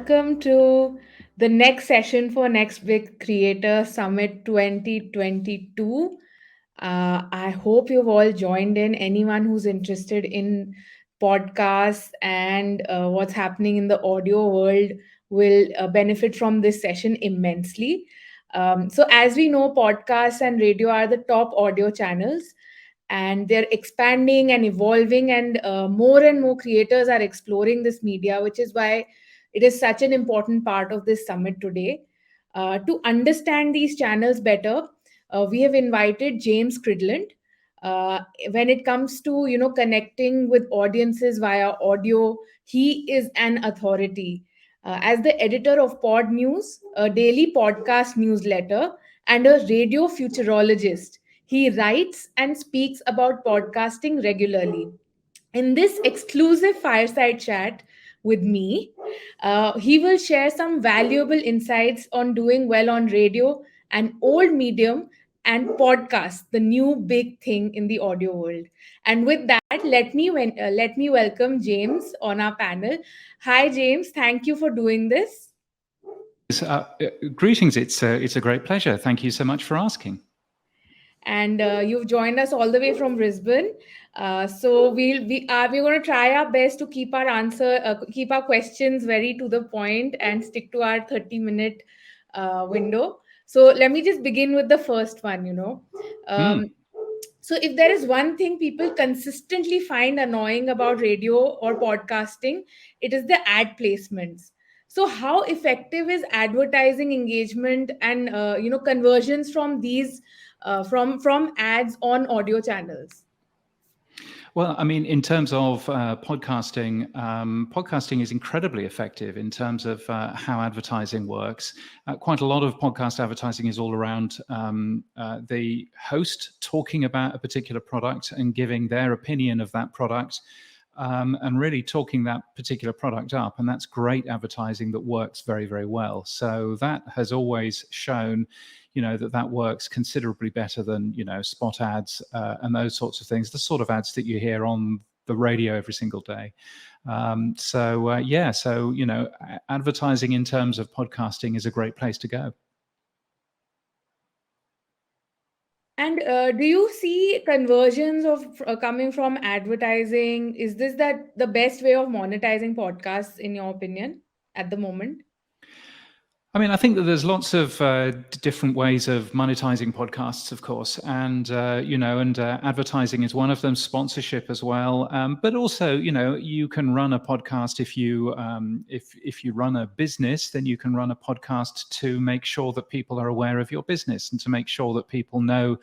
welcome to the next session for Next Big Creator Summit 2022. I hope you've all joined in. Anyone who's interested in podcasts and what's happening in the audio world will benefit from this session immensely. So, as we know, podcasts and radio are the top audio channels, and they're expanding and evolving, and more creators are exploring this media, which is why it is such an important part of this summit today. To understand these channels better, we have invited James Cridland. uh, when it comes to connecting with audiences via audio, he is an authority. As the editor of Pod News, a daily podcast newsletter, and a radio futurologist, he writes and speaks about podcasting regularly. In this exclusive fireside chat with me, he will share some valuable insights on doing well on radio, an old medium, and podcast, the new big thing in the audio world. And with that, let me welcome James on our panel. Hi, James. Thank you for doing this. Greetings. It's a great pleasure. Thank you so much for asking. And you've joined us all the way from Brisbane. We're going to try our best to keep our questions very to the point and stick to our 30-minute window. So let me just begin with the first one. So if there is one thing people consistently find annoying about radio or podcasting, it is the ad placements. So how effective is advertising engagement and conversions from these from ads on audio channels? Well, I mean, in terms of podcasting, podcasting is incredibly effective in terms of how advertising works. Quite a lot of podcast advertising is all around the host talking about a particular product and giving their opinion of that product, and really talking that particular product up. And that's great advertising that works very, very well. So that has always shown that works considerably better than spot ads and those sorts of things, the sort of ads that you hear on the radio every single day. Advertising in terms of podcasting is a great place to go. And do you see conversions of coming from advertising? Is this that the best way of monetizing podcasts, in your opinion, at the moment? I mean, I think that there's lots of different ways of monetizing podcasts, of course, and advertising is one of them. Sponsorship as well, but also, you can run a podcast if you run a business, then you can run a podcast to make sure that people are aware of your business and to make sure that people know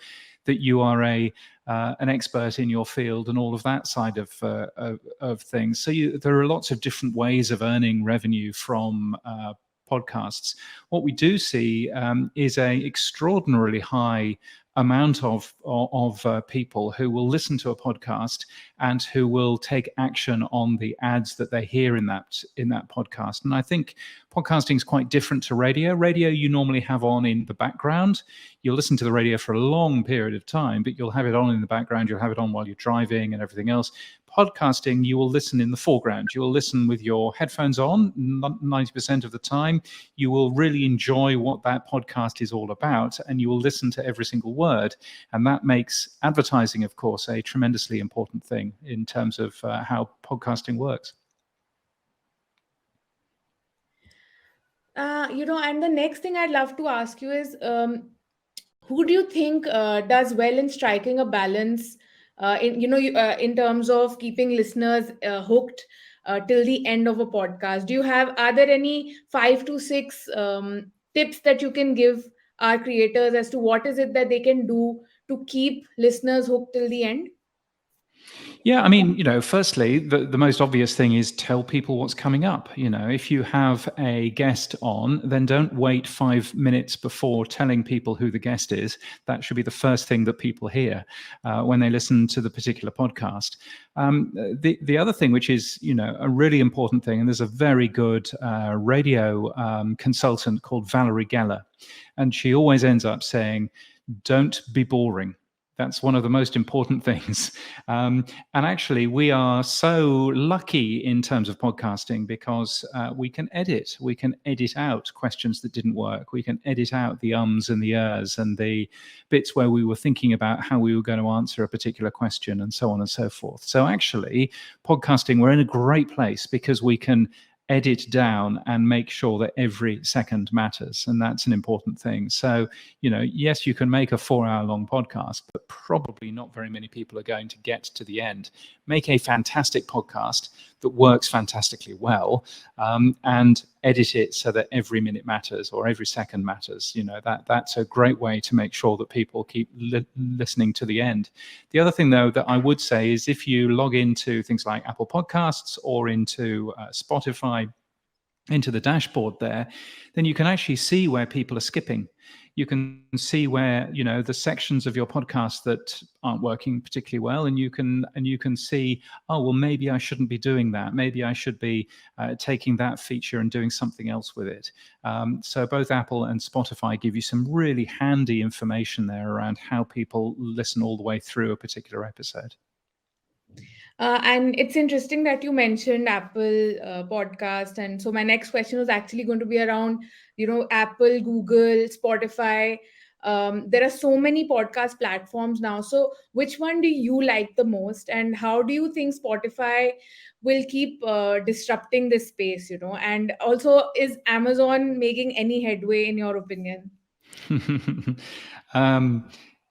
that you are an expert in your field and all of that side of things. So there are lots of different ways of earning revenue from podcasts. What we do see is a extraordinarily high amount of people who will listen to a podcast and who will take action on the ads that they hear in that podcast. And I think podcasting is quite different to radio. Radio you normally have on in the background. You'll listen to the radio for a long period of time, but you'll have it on in the background. You'll have it on while you're driving and everything else. Podcasting, you will listen in the foreground. You will listen with your headphones on 90% of the time. You will really enjoy what that podcast is all about, and you will listen to every single word. And that makes advertising, of course, a tremendously important thing in terms of how podcasting works. And the next thing I'd love to ask you is, who do you think does well in striking a balance in terms of keeping listeners hooked till the end of a podcast? Are there any 5 to 6 tips that you can give our creators as to what is it that they can do to keep listeners hooked till the end? Yeah, I mean, firstly, the most obvious thing is tell people what's coming up. If you have a guest on, then don't wait 5 minutes before telling people who the guest is. That should be the first thing that people hear when they listen to the particular podcast. The other thing, which is, a really important thing, and there's a very good radio consultant called Valerie Geller, and she always ends up saying, don't be boring. That's one of the most important things. And actually, we are so lucky in terms of podcasting because we can edit. We can edit out questions that didn't work. We can edit out the ums and the ers and the bits where we were thinking about how we were going to answer a particular question and so on and so forth. So actually, podcasting, we're in a great place because we can edit down and make sure that every second matters. And that's an important thing. So, yes, you can make a 4-hour long podcast, but probably not very many people are going to get to the end. Make a fantastic podcast that works fantastically well, and edit it so that every minute matters or every second matters. That's a great way to make sure that people keep listening to the end. The other thing, though, that I would say is if you log into things like Apple Podcasts or into Spotify, into the dashboard there, then you can actually see where people are skipping. You can see where the sections of your podcast that aren't working particularly well, and you can see, oh well, maybe I shouldn't be doing that. Maybe I should be taking that feature and doing something else with it. So both Apple and Spotify give you some really handy information there around how people listen all the way through a particular episode. And it's interesting that you mentioned Apple podcast. And so my next question was actually going to be around, Apple, Google, Spotify. There are so many podcast platforms now. So which one do you like the most? And how do you think Spotify will keep disrupting this space, And also, is Amazon making any headway in your opinion?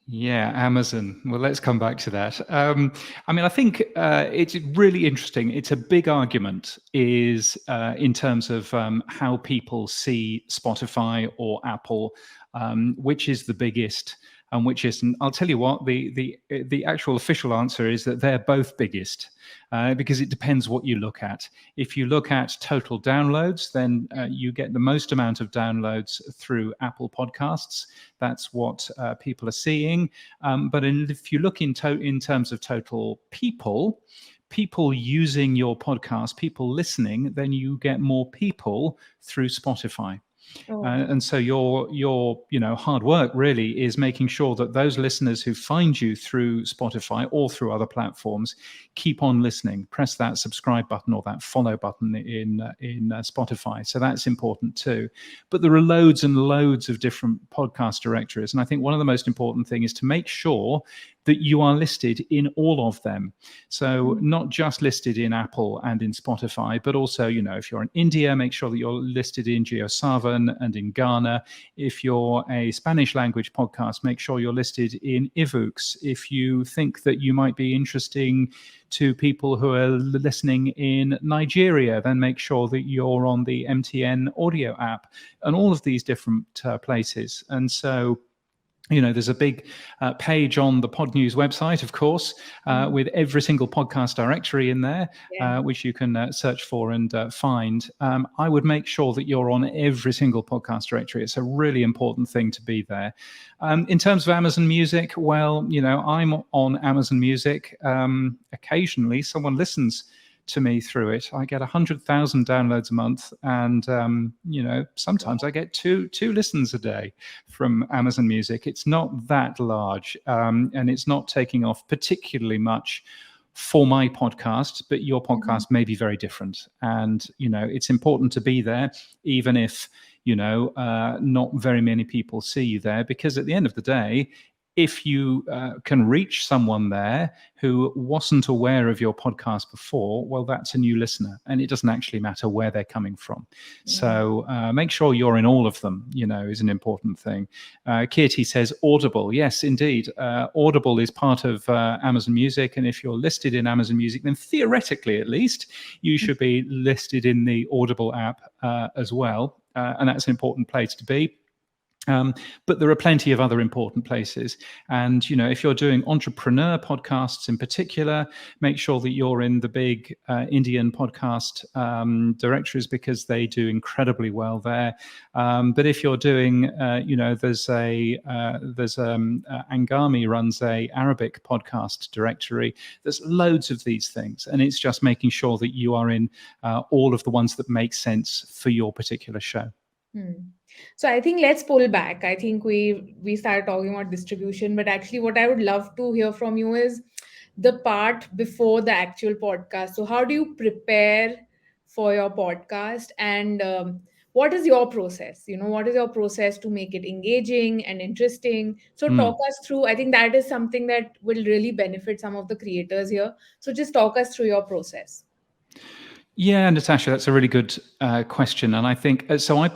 Yeah, Amazon. Well, let's come back to that. I think it's really interesting. It's a big argument is in terms of how people see Spotify or Apple, which is the biggest and which isn't. I'll tell you what, the actual official answer is that they're both biggest, because it depends what you look at. If you look at total downloads, then you get the most amount of downloads through Apple Podcasts. That's what people are seeing. But if you look in terms of total people using your podcast, people listening, then you get more people through Spotify. And so your hard work really is making sure that those listeners who find you through Spotify or through other platforms keep on listening. Press that subscribe button or that follow button in Spotify. So that's important too. But there are loads and loads of different podcast directories, and I think one of the most important thing is to make sure that you are listed in all of them. So not just listed in Apple and in Spotify, but also, if you're in India, make sure that you're listed in JioSaavn and in Ghana. If you're a Spanish language podcast, make sure you're listed in Evooks. If you think that you might be interesting to people who are listening in Nigeria, then make sure that you're on the MTN audio app and all of these different places. And so there's a big page on the Pod News website, of course, with every single podcast directory in there, which you can search for and find. I would make sure that you're on every single podcast directory. It's a really important thing to be there. In terms of Amazon Music, well, I'm on Amazon Music. Occasionally, someone listens to me through it. I get 100,000 downloads a month, and sometimes I get two listens a day from Amazon Music. It's not that large, and it's not taking off particularly much for my podcast, but your podcast may be very different. And it's important to be there, even if not very many people see you there, because at the end of the day, if you can reach someone there who wasn't aware of your podcast before, well, that's a new listener, and it doesn't actually matter where they're coming from. So make sure you're in all of them, is an important thing. Kirti says Audible. Yes, indeed. Audible is part of Amazon Music, and if you're listed in Amazon Music, then theoretically, at least, you should be listed in the Audible app as well, and that's an important place to be. But there are plenty of other important places. And, if you're doing entrepreneur podcasts in particular, make sure that you're in the big Indian podcast directories, because they do incredibly well there. But if you're doing, there's Angami runs a Arabic podcast directory. There's loads of these things. And it's just making sure that you are in all of the ones that make sense for your particular show. Hmm. So I think let's pull back. I think we started talking about distribution, but actually, what I would love to hear from you is the part before the actual podcast. So how do you prepare for your podcast, and what is your process? What is your process to make it engaging and interesting? So talk Mm. us through. I think that is something that will really benefit some of the creators here. So just talk us through your process. Yeah, Natasha, that's a really good question. And I think so. I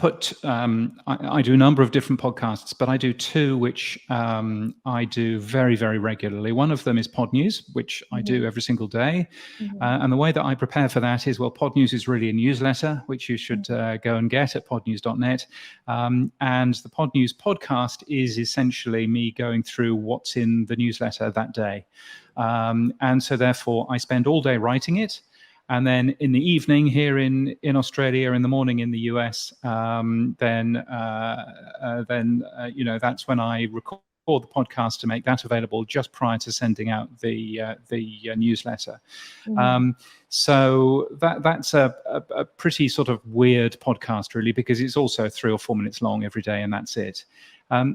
do a number of different podcasts, but I do two which I do very, very regularly. One of them is Pod News, which I Mm-hmm. do every single day. Mm-hmm. And the way that I prepare for that is, well, Pod News is really a newsletter, which you should go and get at podnews.net. And the Pod News podcast is essentially me going through what's in the newsletter that day. And so therefore, I spend all day writing it. And then in the evening here in Australia, in the morning in the US, then that's when I record the podcast to make that available just prior to sending out the newsletter. Mm-hmm. So that's a pretty sort of weird podcast, really, because it's also 3 or 4 minutes long every day, and that's it.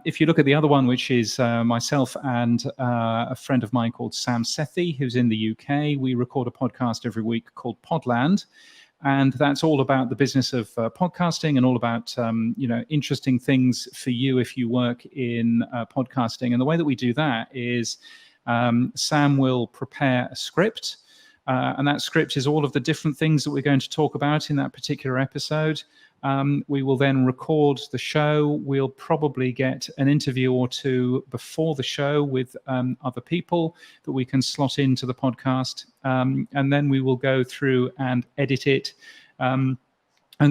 If you look at the other one, which is myself and a friend of mine called Sam Sethi, who's in the UK, we record a podcast every week called Podland. And that's all about the business of podcasting and all about interesting things for you if you work in podcasting. And the way that we do that is Sam will prepare a script. And that script is all of the different things that we're going to talk about in that particular episode. We will then record the show. We'll probably get an interview or two before the show with other people that we can slot into the podcast. And then we will go through and edit it. And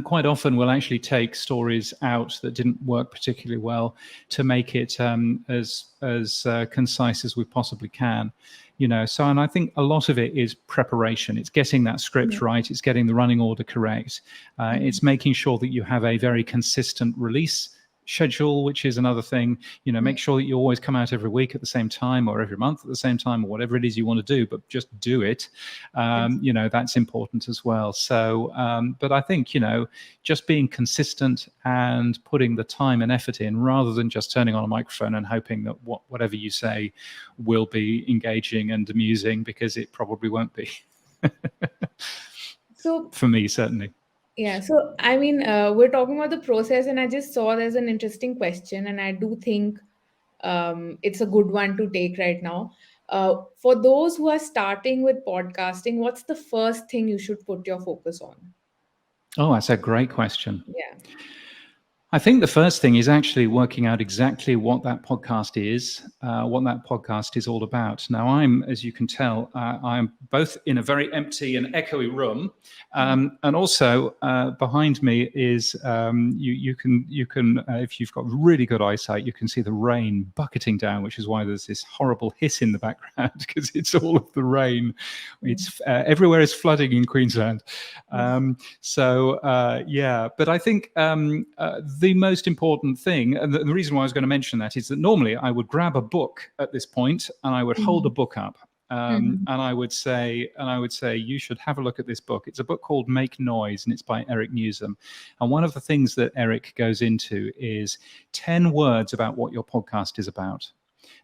quite often we'll actually take stories out that didn't work particularly well to make it as concise as we possibly can. So, and I think a lot of it is preparation. It's getting that script right. It's getting the running order correct. It's making sure that you have a very consistent release schedule, which is another thing. Make sure that you always come out every week at the same time or every month at the same time or whatever it is you want to do, but just do it. That's important as well. So, but I think, just being consistent and putting the time and effort in rather than just turning on a microphone and hoping that whatever you say will be engaging and amusing, because it probably won't be. So For me, certainly. yeah, so I mean, we're talking about the process, and I just saw there's an interesting question, and I do think it's a good one to take right now. For those who are starting with podcasting, what's the first thing you should put your focus on? Oh, that's a great question. Yeah. I think the first thing is actually working out exactly what that podcast is, what that podcast is all about. Now, as you can tell, I'm both in a very empty and echoey room, and also behind me is you can if you've got really good eyesight, you can see the rain bucketing down, which is why there's this horrible hiss in the background because it's all of the rain. It's everywhere is flooding in Queensland. But I think the most important thing, and the reason why I was going to mention that, is that normally I would grab a book at this point and I would hold a book up. And I would say, you should have a look at this book. It's a book called Make Noise, and it's by Eric Newsom. And one of the things that Eric goes into is 10 words about what your podcast is about.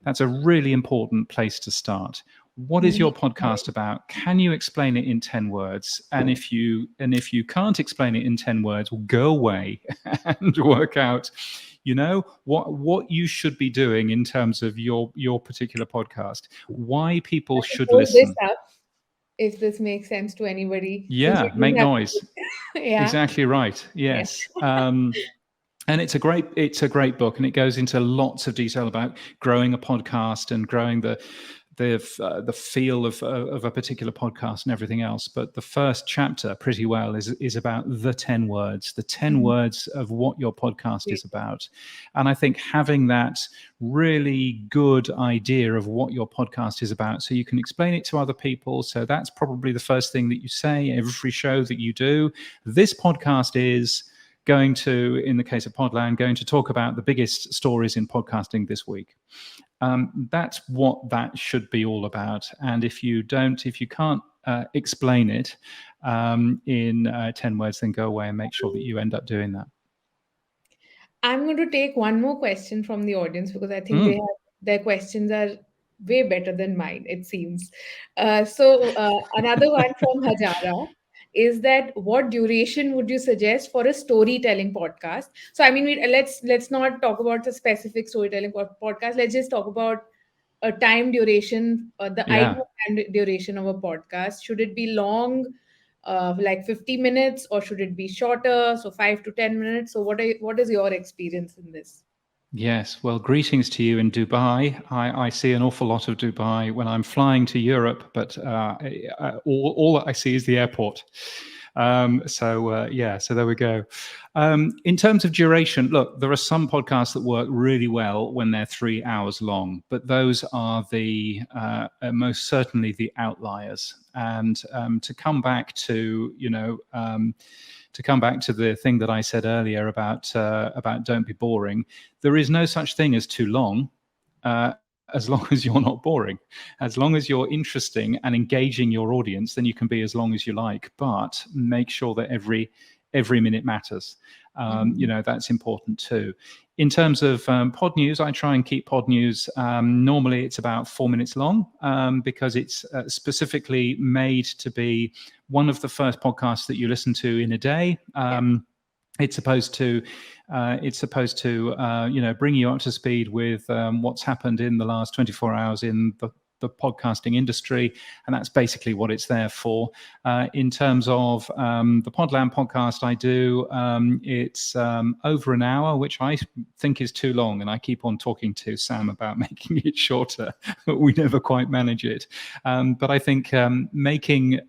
That's a really important place to start. What is your podcast about? Can you explain it in 10 words? And if you can't explain it in 10 words, well, go away and work out, what you should be doing in terms of your particular podcast, why people should Hold this listen. up if this makes sense to anybody, since Yeah, we make don't have noise. yeah. Exactly right. Yeah. Yes. And it's a great book, and it goes into lots of detail about growing a podcast and growing the feel of a particular podcast and everything else. But the first chapter, pretty well, is about the 10 words, words of what your podcast is about. And I think having that really good idea of what your podcast is about, so you can explain it to other people. So that's probably the first thing that you say every show that you do. This podcast is going to, in the case of Podland, going to talk about the biggest stories in podcasting this week. That's what that should be all about. And if you can't explain it in 10 words, then go away and make sure that you end up doing that. I'm going to take one more question from the audience because I think Mm. their questions are way better than mine, it seems. So another one from Hajara is that what duration would you suggest for a storytelling podcast? So I mean, let's not talk about the specific storytelling podcast. Let's just talk about a time duration, the Yeah. ideal time duration of a podcast. Should it be long, like 50 minutes, or should it be shorter, so 5 to 10 minutes? So what is your experience in this? Yes, well, greetings to you in Dubai. I see an awful lot of Dubai when I'm flying to Europe, but all that I see is the airport. So there we go. In terms of duration, look, there are some podcasts that work really well when they're 3 hours long, but those are the most certainly the outliers. And to come back to, to come back to the thing that I said earlier about don't be boring, there is no such thing as too long. As long as you're not boring, as long as you're interesting and engaging your audience, then you can be as long as you like. But make sure that every minute matters. Mhm. That's important too. In terms of pod news, I try and keep pod news. Normally, it's about 4 minutes long because it's specifically made to be one of the first podcasts that you listen to in a day. It's supposed to bring you up to speed with what's happened in the last 24 hours in the podcasting industry, and that's basically what it's there for. In terms of the Podland podcast I do, it's over an hour, which I think is too long, and I keep on talking to Sam about making it shorter, but we never quite manage it. But I think respecting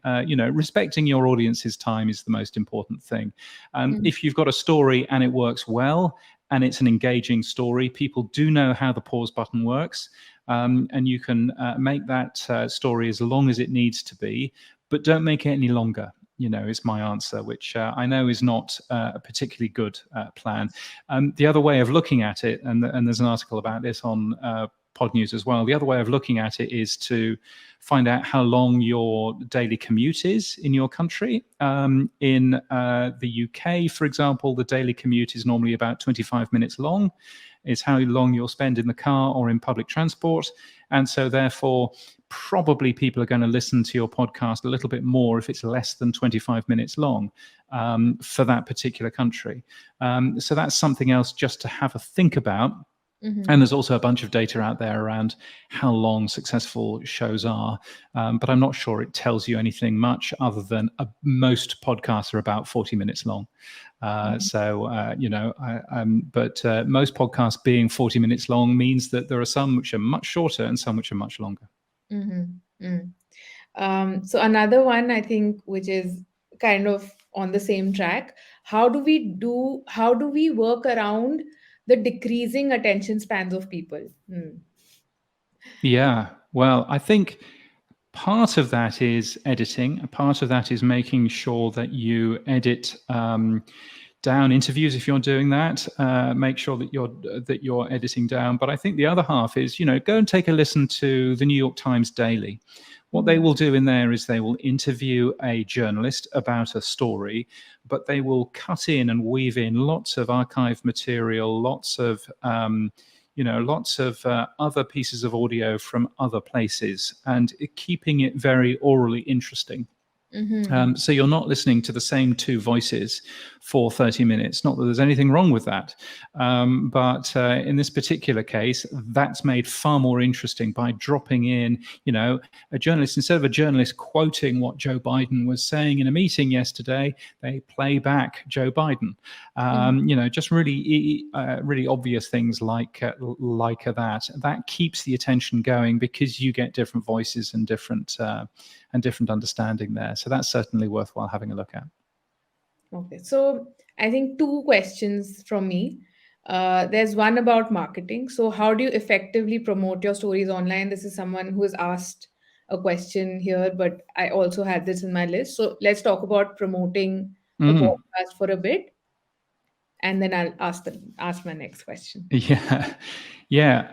your audience's time is the most important thing. Mhm. If you've got a story and it works well, and it's an engaging story, people do know how the pause button works. And you can make that story as long as it needs to be, but don't make it any longer. Is my answer, which I know is not a particularly good plan. The other way of looking at it, and there's an article about this on Pod News as well. The other way of looking at it is to find out how long your daily commute is in your country. In the UK, for example, the daily commute is normally about 25 minutes long. It's how long you'll spend in the car or in public transport. And so therefore, probably people are going to listen to your podcast a little bit more if it's less than 25 minutes long for that particular country. So that's something else just to have a think about. Mhm. And there's also a bunch of data out there around how long successful shows are. But I'm not sure it tells you anything much other than most podcasts are about 40 minutes long. But most podcasts being 40 minutes long means that there are some which are much shorter and some which are much longer. Mhm. Mm. So another one I think, which is kind of on the same track, how do we work around the decreasing attention spans of people? Hmm. Yeah, well, I think part of that is editing. A part of that is making sure that you edit down interviews if you're doing that. Make sure that you're editing down. But I think the other half is, go and take a listen to the New York Times Daily. What they Mhm. will do in there is they will interview a journalist about a story, but they will cut in and weave in lots of archive material, lots of other pieces of audio from other places, and keeping it very orally interesting. Mhm. So you're not listening to the same two voices for 30 minutes. Not that there's anything wrong with that. But in this particular case, that's made far more interesting by dropping in, a journalist, instead of a journalist quoting what Joe Biden was saying in a meeting yesterday, they play back Joe Biden. Mhm. Just really obvious things like that. That keeps the attention going because you get different voices and different understanding there. So that's certainly worthwhile having a look at. Okay, so I think two questions from me. There's one about marketing. So, how do you effectively promote your stories online? This is someone who has asked a question here, but I also had this in my list. So, let's talk about promoting the Mm. podcast for a bit, and then I'll ask my next question. Yeah. Yeah.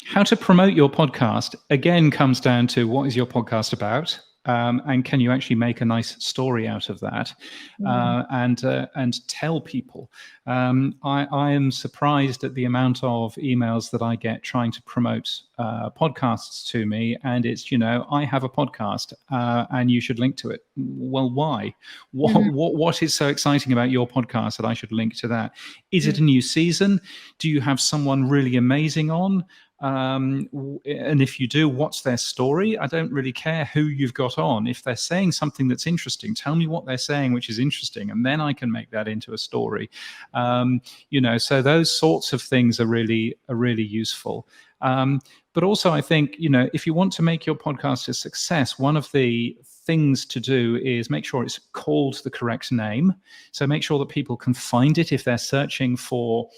How to promote your podcast again comes down to what is your podcast about? and can you actually make a nice story out of that, and tell people. I am surprised at the amount of emails that I get trying to promote podcasts to me, and it's, I have a podcast, and you should link to it. Well, why? What is so exciting about your podcast that I should link to that? Is it a new season? Do you have someone really amazing on? And if you do, what's their story? I don't really care who you've got on. If they're saying something that's interesting, tell me what they're saying, which is interesting, and then I can make that into a story. So those sorts of things are really useful. But also, I think, if you want to make your podcast a success, one of the things to do is make sure it's called the correct name. So make sure that people can find it if they're searching for,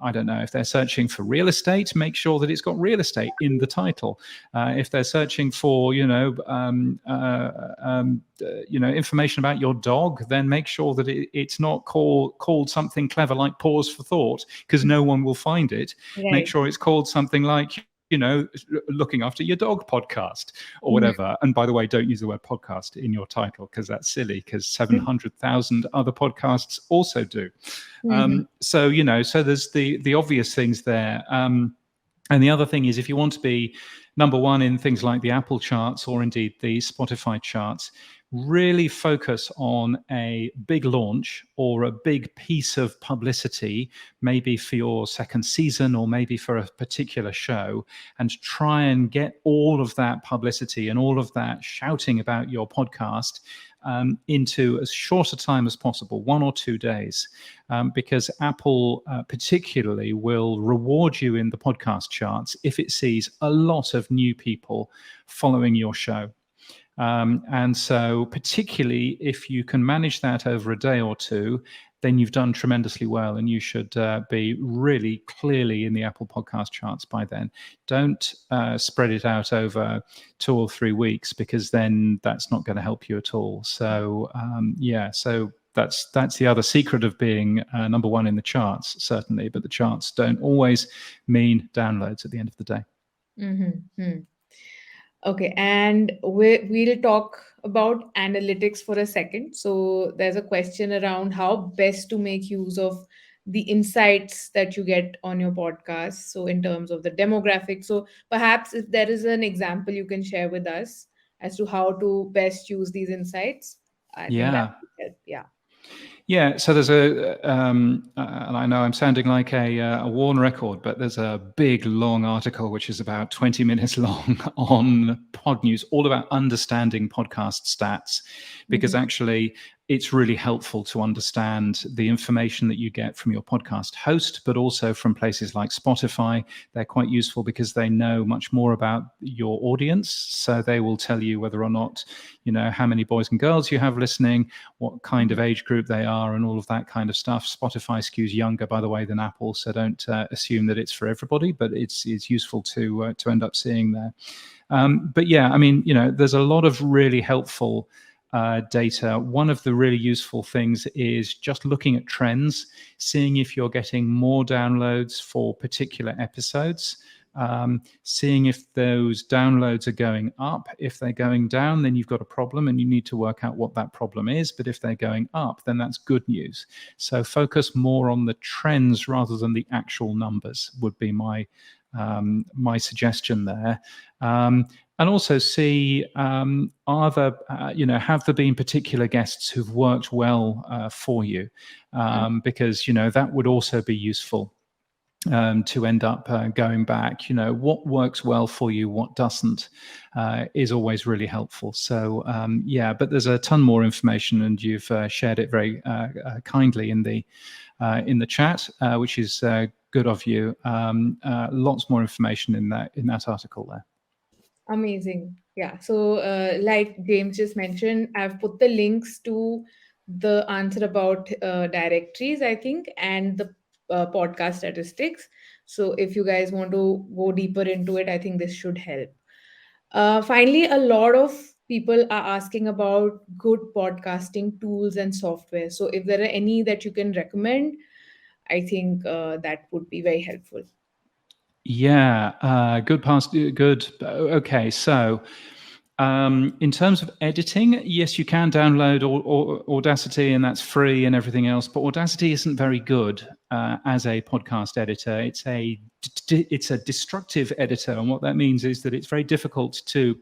I don't know, if they're searching for real estate, make sure that it's got real estate in the title. If they're searching for, information about your dog, then make sure that it's not called something clever like Pause for Thought, because no one will find it. Right. Make sure it's called something like, looking after your dog podcast or whatever. And by the way, don't use the word podcast in your title, because that's silly, because 700,000 other podcasts also do. So there's the obvious things there. And the other thing is, if you want to be number one in things like the Apple charts or indeed the Spotify charts, really focus on a big launch or a big piece of publicity, maybe for your second season or maybe for a particular show, and try and get all of that publicity and all of that shouting about your podcast into as short a time as possible, 1 or 2 days, because Apple particularly will reward you in the podcast charts if it sees a lot of new people following your show. And so particularly if you can manage that over a day or two, then you've done tremendously well, and you should be really clearly in the Apple podcast charts by then. Don't spread it out over 2 or 3 weeks, because then that's not going to help you at all. So so that's the other secret of being number one in the charts, certainly, but the charts don't always mean downloads at the end of the day. Okay, and we'll talk about analytics for a second. So there's a question around how best to make use of the insights that you get on your podcast. So in terms of the demographics, so perhaps if there is an example you can share with us as to how to best use these insights, I think that would help. Yeah. Yeah, so there's and I know I'm sounding like a worn record, but there's a big, long article which is about 20 minutes long on Pod News, all about understanding podcast stats, because actually it's really helpful to understand the information that you get from your podcast host, but also from places like Spotify. They're quite useful because they know much more about your audience. So they will tell you whether or not, how many boys and girls you have listening, what kind of age group they are, and all of that kind of stuff. Spotify skews younger, by the way, than Apple. So don't assume that it's for everybody, but it's useful to end up seeing there. But yeah, I mean, there's a lot of really helpful data. One of the really useful things is just looking at trends, seeing if you're getting more downloads for particular episodes, seeing if those downloads are going up. If they're going down, then you've got a problem and you need to work out what that problem is. But if they're going up, then that's good news. So focus more on the trends rather than the actual numbers would be my suggestion there. And also see, have there been particular guests who've worked well for you? Because, that would also be useful to end up going back. What works well for you, what doesn't, is always really helpful. So, but there's a ton more information, and you've shared it very kindly in the chat, which is good of you. Lots more information in that article there. Amazing. Yeah. So, like James just mentioned, I've put the links to the answer about directories, I think, and the podcast statistics. So, if you guys want to go deeper into it, I think this should help. Finally, a lot of people are asking about good podcasting tools and software. So, if there are any that you can recommend, I think that would be very helpful. Yeah, good. Okay, so In terms of editing, yes, you can download Audacity, and that's free and everything else. But Audacity isn't very good as a podcast editor. It's a destructive editor, and what that means is that it's very difficult to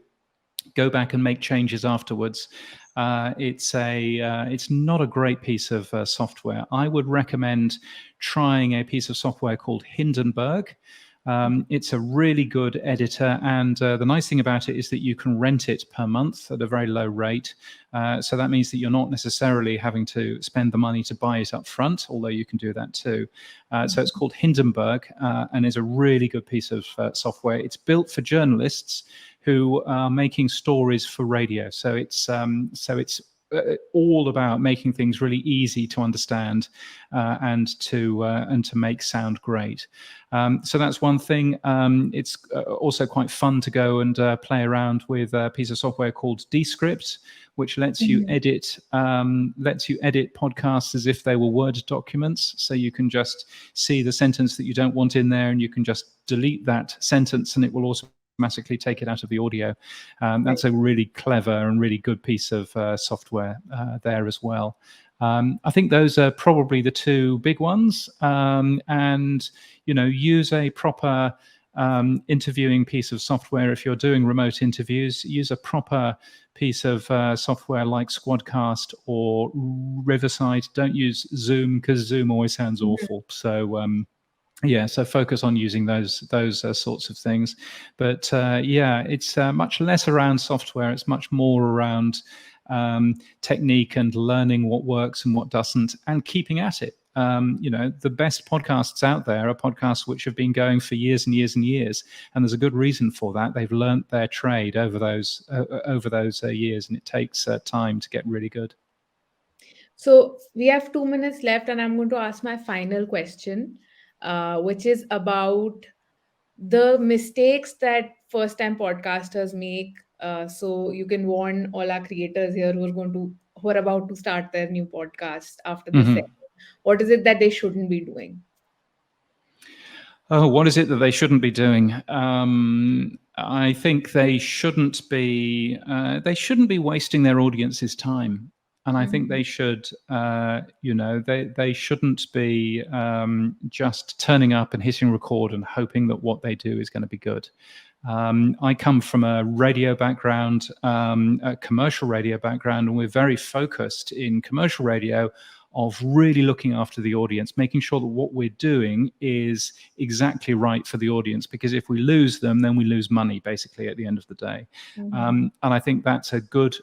go back and make changes afterwards. It's not a great piece of software. I would recommend trying a piece of software called Hindenburg. It's a really good editor, and the nice thing about it is that you can rent it per month at a very low rate. So that means that you're not necessarily having to spend the money to buy it up front, although you can do that too. So it's called Hindenburg, and is a really good piece of software. It's built for journalists who are making stories for radio. So it's all about making things really easy to understand and to make sound great. So that's one thing. It's also quite fun to go and play around with a piece of software called Descript, which lets you edit podcasts as if they were Word documents. So you can just see the sentence that you don't want in there, and you can just delete that sentence, and it will automatically take it out of the audio. That's a really clever and really good piece of software there as well. I think those are probably the two big ones. And use a proper interviewing piece of software. If you're doing remote interviews, use a proper piece of software like Squadcast or Riverside. Don't use Zoom, because Zoom always sounds awful. So so focus on using those sorts of things. But it's much less around software. It's much more around technique and learning what works and what doesn't, and keeping at it. The best podcasts out there are podcasts which have been going for years and years and years, and there's a good reason for that. They've learnt their trade over those years, and it takes time to get really good. So we have 2 minutes left, and I'm going to ask my final question, which is about the mistakes that first time podcasters make. So you can warn all our creators here who are about to start their new podcast after this Mm-hmm. session. What is it that they shouldn't be doing? Oh, what is it that they shouldn't be doing? I think they shouldn't be wasting their audience's time, and I think they should, they shouldn't be just turning up and hitting record and hoping that what they do is going to be good. I come from a radio background, a commercial radio background, and we're very focused in commercial radio of really looking after the audience, making sure that what we're doing is exactly right for the audience, because if we lose them, then we lose money, basically, at the end of the day. And I think that's a good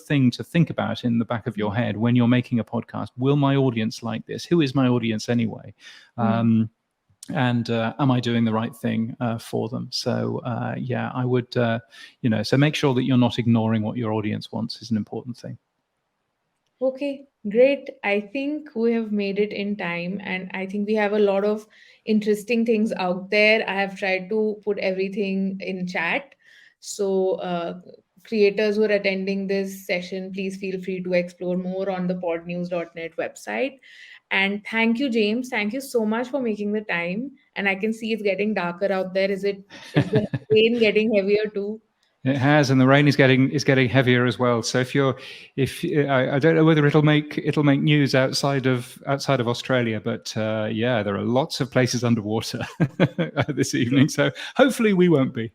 thing to think about in the back of your head when you're making a podcast. Will my audience like this? Who is my audience anyway? And am I doing the right thing for them? So I would, so make sure that you're not ignoring what your audience wants is an important thing. Okay, great. I think we have made it in time, and I think we have a lot of interesting things out there. I have tried to put everything in chat. So, creators who are attending this session, please feel free to explore more on the podnews.net website. And thank you, James. Thank you so much for making the time. And I can see it's getting darker out there. Is the rain getting heavier too? It has, and the rain is getting heavier as well. So I don't know whether it'll make news outside of Australia, but there are lots of places underwater this evening. So hopefully we won't be.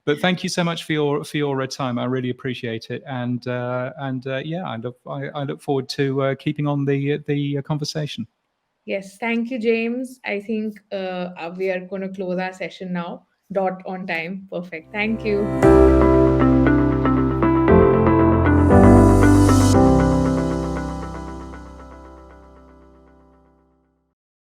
But thank you so much for your time. I really appreciate it, and I look forward to keeping on the conversation. Yes, thank you, James. I think we are going to close our session now. Dot on time. Perfect. Thank you.